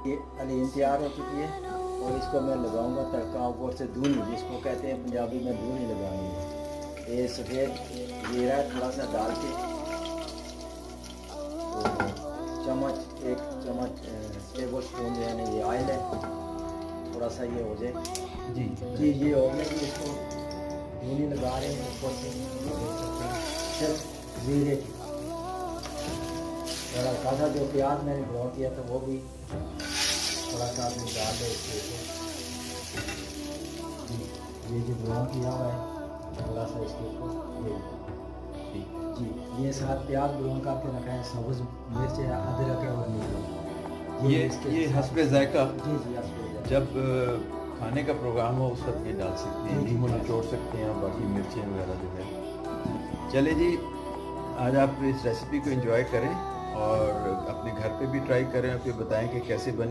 ये हलीम तैयार हो चुकी है और इसको मैं लगाऊंगा तड़का ऊपर से धूनी, जिसको कहते हैं पंजाबी में धूनी लगानी है। ये सफ़ेद जीरा थोड़ा सा डाल के, चम्मच एक चम्मच टेबल स्पून यानी ये ऑयल है, थोड़ा सा ये हो जाए जी जी। ये हो गया कि इसको धूनी लगा रहे हैं ऊपर से, सिर्फ जीरे की थोड़ा ताज़ा जो प्याज मैंने ब्राउन किया था वो भी थोड़ा सा आपने डाल दो इसके ऊपर। ये जो ब्राउन किया हुआ है थोड़ा सा इसके ऊपर जी। ये साथ प्याज ब्राउन करके रखा है, सब्ज़ मिर्च है, अदरक है और नींबू। ये हस्बे जायका जी जी हस्बे जब खाने का प्रोग्राम हो उस वक्त ये डाल सकते हैं, जी, नींबू जी। निचोड़ सकते हैं और बाकी मिर्चें वगैरह जो है। चले जी, आज आप इस रेसिपी को एंजॉय करें और अपने घर पे भी ट्राई करें और फिर बताएं कि कैसे बनी।